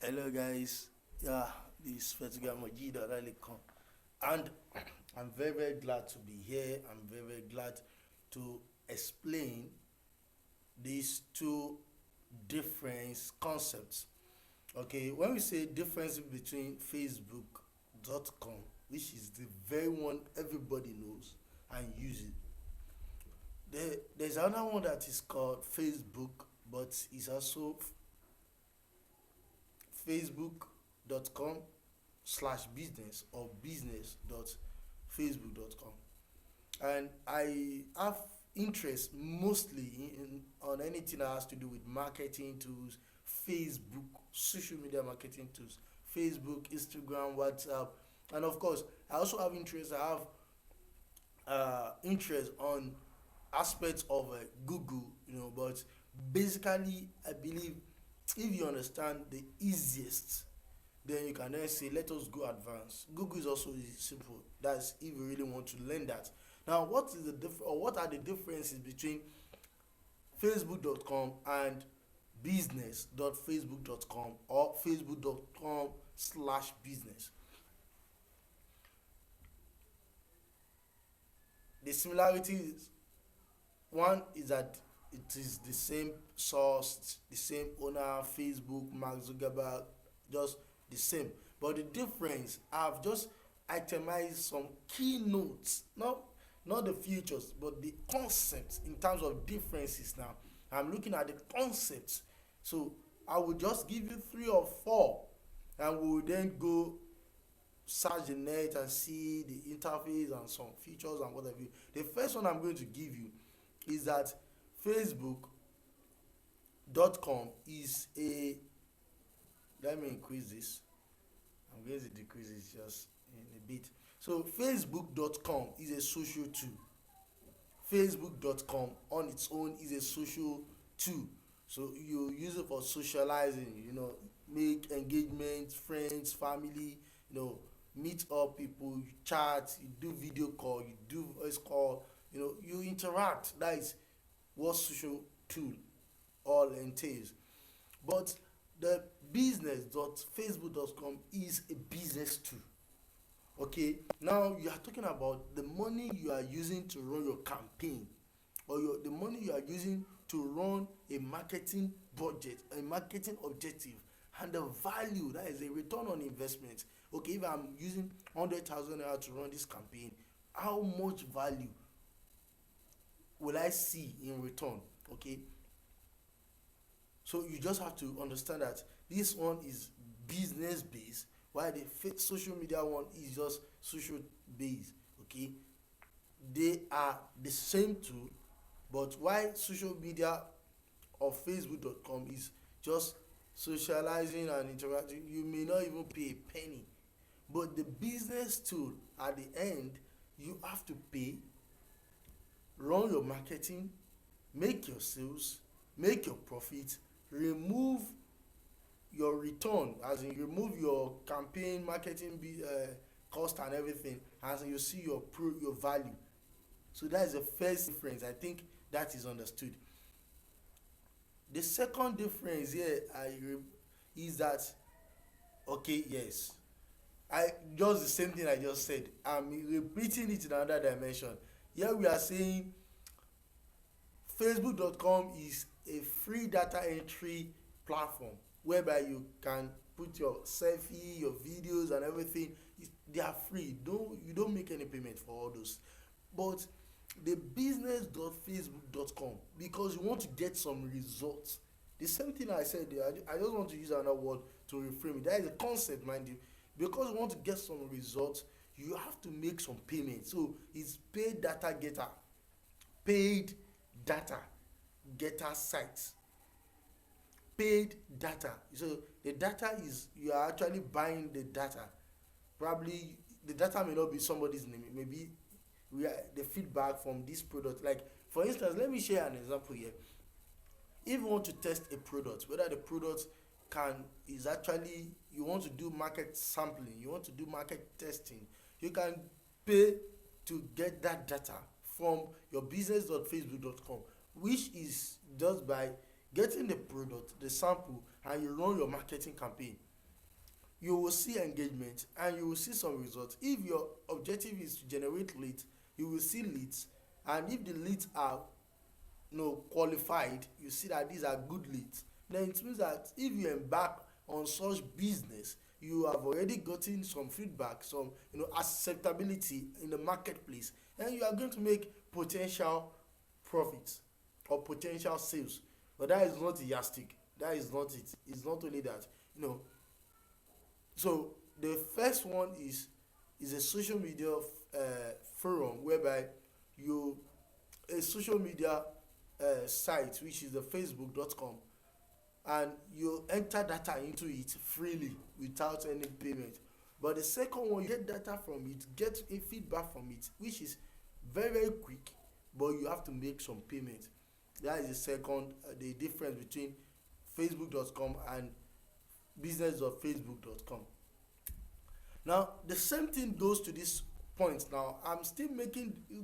Hello guys, yeah, this is Fetuga Mojeed Fetuga, and I'm very glad to be here. I'm very glad to explain these two different concepts. Okay, when we say difference between Facebook.com, which is the very one everybody knows and uses, there's another one that is called Facebook, but it's also facebook.com/business or business.facebook.com. And I have interest mostly on anything that has to do with marketing tools, Facebook, social media marketing tools, Facebook, Instagram, WhatsApp, and of course I also have interest. I have interest on aspects of Google, but basically I believe if you understand the easiest, then you can then say let us go advanced. Google is also simple. That's if you really want to learn that. Now, what is the or what are the differences between facebook.com and business.facebook.com or facebook.com/business? The similarities, one is that it is the same source, the same owner, Facebook, Mark Zuckerberg, just the same. But the difference, I've just itemized some keynotes, not the features, but the concepts in terms of differences. Now I'm looking at the concepts, so I will just give you three or four, and we will then go search the net and see the interface and some features and whatever. The first one I'm going to give you is that facebook.com is a, let me increase this, I'm going to decrease it just in a bit. So facebook.com is a social tool. Facebook.com on its own is a social tool. So you use it for socializing, make engagement, friends, family, meet up people, you chat, you do video call, you do voice call, you interact. That is what social tool all entails. But the business.facebook.com is a business tool. Okay, now you are talking about the money you are using to run your campaign, or the money you are using to run a marketing budget, a marketing objective, and the value, that is a return on investment. Okay, if I'm using 100,000 naira to run this campaign, how much value will I see in return? Okay, so you just have to understand that this one is business based, while the social media one is just social based. Okay, they are the same tool, but why social media or facebook.com is just socializing and interacting, you may not even pay a penny. But the business tool, at the end, you have to pay, run your marketing, make your sales, make your profit, remove your return, as in remove your campaign marketing cost and everything, as in you see your value. So that is the first difference. I think that is understood. The second difference here is that, okay, yes, I just the same thing I just said, I'm repeating it in another dimension. Here we are saying facebook.com is a free data entry platform whereby you can put your selfie, your videos and everything. They are free. You don't make any payment for all those. But the business.facebook.com, because you want to get some results, the same thing I said there, I just want to use another word to reframe it. That is a concept, mind you. Because you want to get some results, you have to make some payment. So it's paid data getter, paid data getter sites, paid data. So the data is, you are actually buying the data. Probably the data may not be somebody's name, it may be the feedback from this product. Like for instance, let me share an example here. If you want to test a product, whether the product can is actually, you want to do market sampling, you want to do market testing, you can pay to get that data from your business.facebook.com, which is just by getting the product, the sample, and you run your marketing campaign. you will see engagement and you will see some results. If your objective is to generate leads, you will see leads, and if the leads are qualified, you see that these are good leads, then it means that if you embark on such business, you have already gotten some feedback, some acceptability in the marketplace, and you are going to make potential profits or potential sales. But that is not a yardstick. That is not it. It's not only that. So the first one is a social media forum, whereby you a social media site, which is the facebook.com, and you enter data into it freely without any payment. But the second one, you get data from it, get a feedback from it, which is very very quick, but you have to make some payment. That is the second, the difference between facebook.com and business.facebook.com. Now the same thing goes to this point. Now I'm still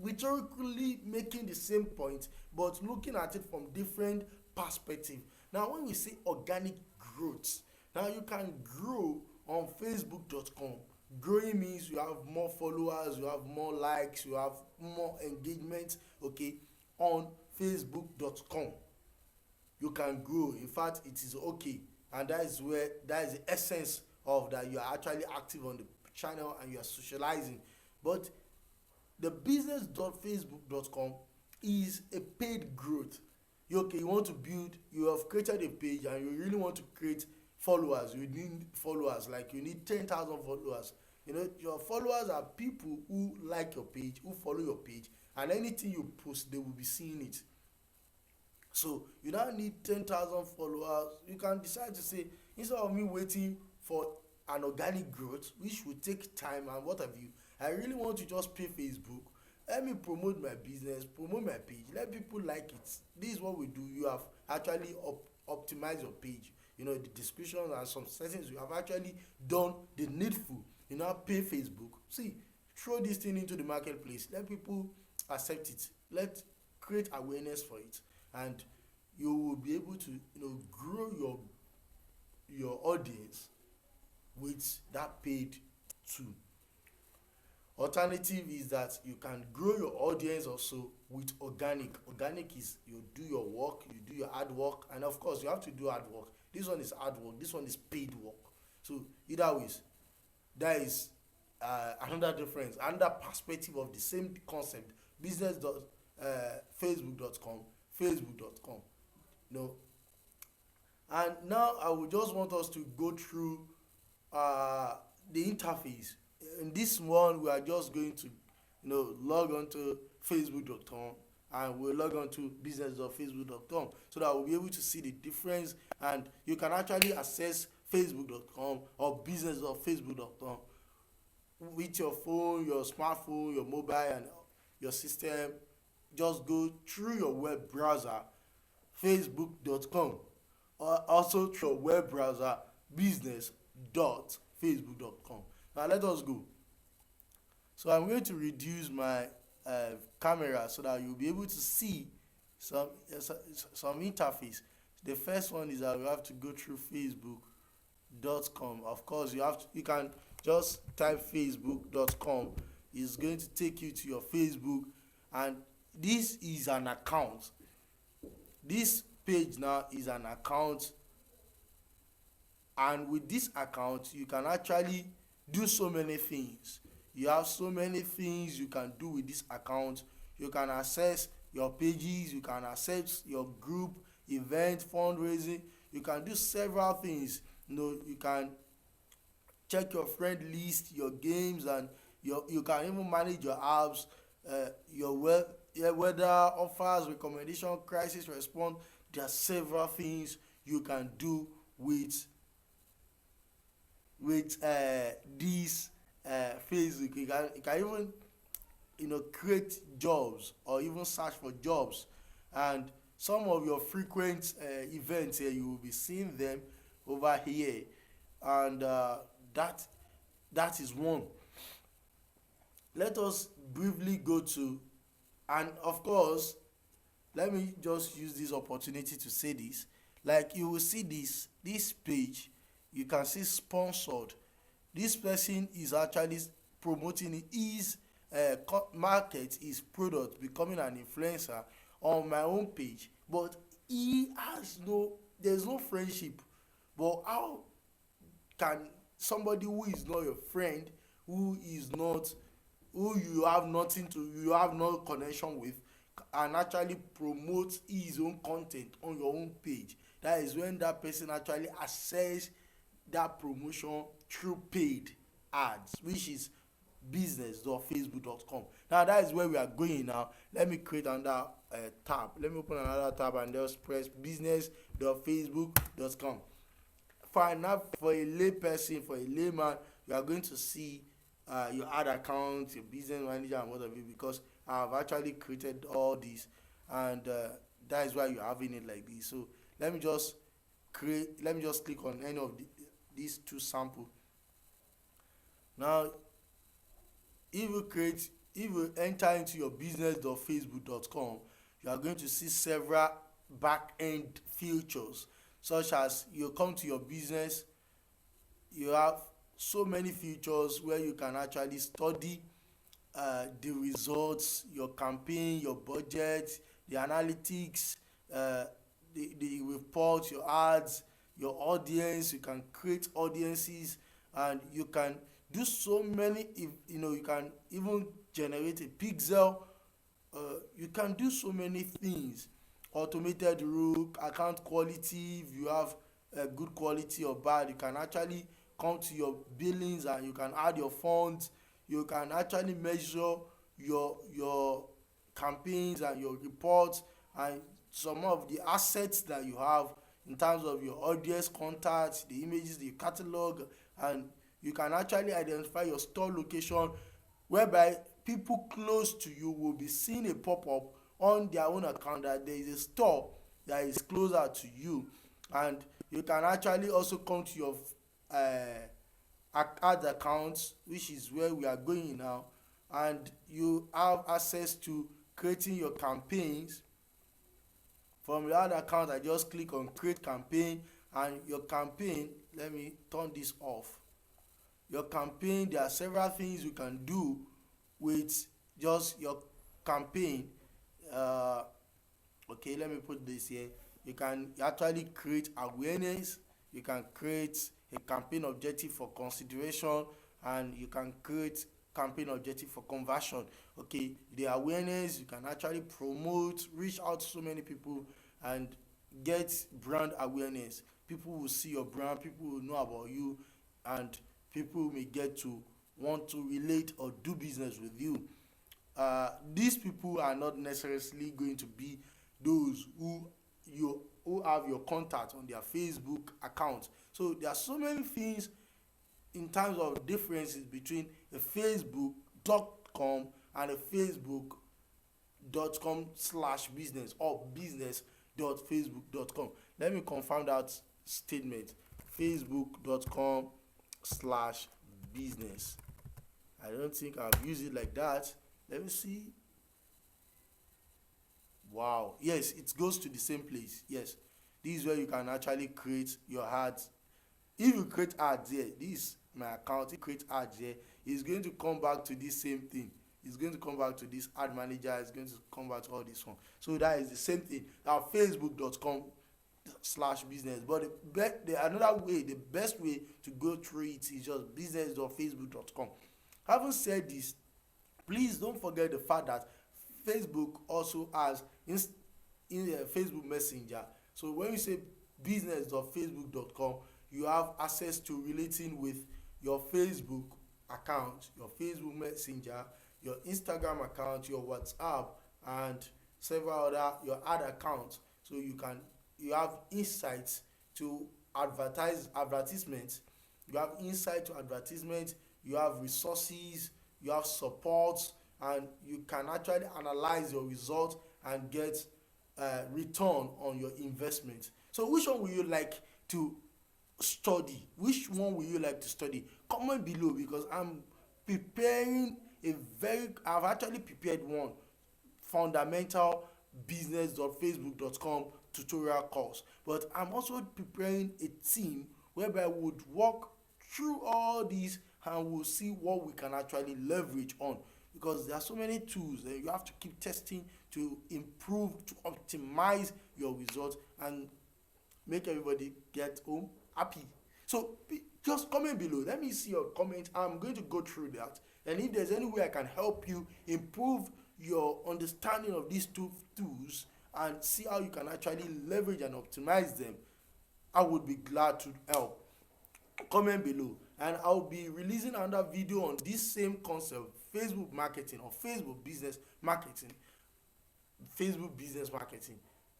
rhetorically making the same point, but looking at it from different perspective. Now when we say organic growth, now you can grow on facebook.com. Growing means you have more followers, you have more likes, you have more engagement, okay, on facebook.com. You can grow. In fact, it is okay, and that is the essence of that. You are actually active on the channel and you are socializing. But the business.facebook.com is a paid growth. You want to build, you have created a page and you really want to create followers. You need followers, like you need 10,000 followers. Your followers are people who like your page, who follow your page, and anything you post, they will be seeing it. So you don't need 10,000 followers. You can decide to say, instead of me waiting for an organic growth, which will take time and what have you, I really want to just pay Facebook. Let me promote my business, promote my page, let people like it. This is what we do. You have actually optimized your page, the description and some settings. You have actually done the needful. Pay Facebook. See, throw this thing into the marketplace, let people accept it, let create awareness for it, and you will be able to grow your audience with that paid tool. Alternative is that you can grow your audience also with organic. Organic is you do your work, you do your hard work, and of course you have to do hard work. This one is hard work, this one is paid work. So either ways, that is another difference, another perspective of the same concept. Business.facebook.com, facebook.com. And now I would just want us to go through the interface. In this one, we are just going to log on to facebook.com, and we'll log on to business.facebook.com, so that we'll be able to see the difference, and you can actually access facebook.com or business.facebook.com with your phone, your smartphone, your mobile, and your system. Just go through your web browser, facebook.com, or also through your web browser, business.facebook.com. Now let us go. So I'm going to reduce my camera so that you'll be able to see some interface. The first one is that we have to go through facebook.com. Of course, you can just type facebook.com. It's going to take you to your Facebook, and this is an account. This page now is an account, and with this account you can actually do so many things. You have so many things you can do with this account. You can access your pages, you can access your group, event, fundraising. You can do several things. You can check your friend list, your games, and you can even manage your apps, your weather offers, recommendation, crisis response. There are several things you can do with this Facebook. You can even create jobs or even search for jobs, and some of your frequent events here, you will be seeing them over here, and that is one. Let us briefly go to, and of course let me just use this opportunity to say this, like you will see this page, you can see sponsored. This person is actually promoting his market, his product, becoming an influencer on my own page, but he has no, there's no friendship. But how can somebody who is not your friend, who is not, who you have nothing to, you have no connection with, and actually promote his own content on your own page? That is when that person actually access that promotion through paid ads, which is business.facebook.com. Now that is where we are going now. Let me create another tab. Let me open another tab and just press business.facebook.com. For enough, for a lay person, for a layman, you are going to see your ad account, your business manager, and whatever, because I have actually created all this, and that is why you're having it like this. So let me just click on any of these two sample. Now, if you enter into your business.facebook.com, you are going to see several back end features, such as you come to your business, you have so many features where you can actually study the results, your campaign, your budget, the analytics, the report, your ads, your audience. You can create audiences, and you can do so many. If you know, you can even generate a pixel. You can do so many things. Automated rule, account quality. If you have good quality or bad, you can actually come to your billings and you can add your funds. You can actually measure your campaigns and your reports, and some of the assets that you have in terms of your audience contacts, the images, the catalog, and you can actually identify your store location, whereby people close to you will be seeing a pop-up on their own account that there is a store that is closer to you. And you can actually also come to your ad accounts, which is where we are going now, and you have access to creating your campaigns. From your ad account, I just click on create campaign, and your campaign, let me turn this off. Your campaign, there are several things you can do with just your campaign. Okay, let me put this here. You can actually create awareness, you can create a campaign objective for consideration, and you can create campaign objective for conversion. Okay, the awareness, you can actually promote, reach out to so many people and get brand awareness. People will see your brand, people will know about you, and people may get to want to relate or do business with you. These people are not necessarily going to be those who have your contact on their Facebook account. So there are so many things in terms of differences between a facebook.com and a facebook.com/business or business.facebook.com. Let me confirm that statement. facebook.com/business. I don't think I've used it like that. Let me see. Wow, yes, it goes to the same place. Yes, this is where you can actually create your ads. If you create ads here, this is my account. If you create ads here, it's going to come back to this same thing. It's going to come back to this ad manager. It's going to come back to all this one. So that is the same thing. Now facebook.com/business, but another way, the best way to go through it is just business.facebook.com. Having said this, please don't forget the fact that Facebook also has in Facebook Messenger. So when you say business.facebook.com, you have access to relating with your Facebook account, your Facebook Messenger, your Instagram account, your WhatsApp, and several other your ad accounts. So you have insights to advertisements. You have insight to advertisements. You have resources. You have support, and you can actually analyze your results and get return on your investment. So which one will you like to study? Which one will you like to study? Comment below, because I'm preparing I've actually prepared one fundamental business.facebook.com tutorial course, but I'm also preparing a team whereby we would work through all these, and we'll see what we can actually leverage on, because there are so many tools and you have to keep testing to improve, to optimize your results and make everybody get home happy. So just comment below, let me see your comment. I'm going to go through that, and if there's any way I can help you improve your understanding of these two tools and see how you can actually leverage and optimize them, I would be glad to help. Comment below, and I'll be releasing another video on this same concept, Facebook marketing or Facebook business marketing,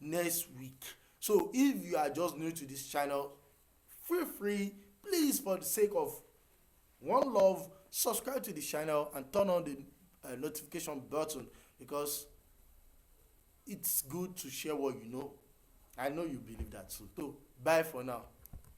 next week. So if you are just new to this channel, feel free, please, for the sake of one love, subscribe to the channel and turn on the notification button, because it's good to share what you know. I know you believe that too. So bye for now.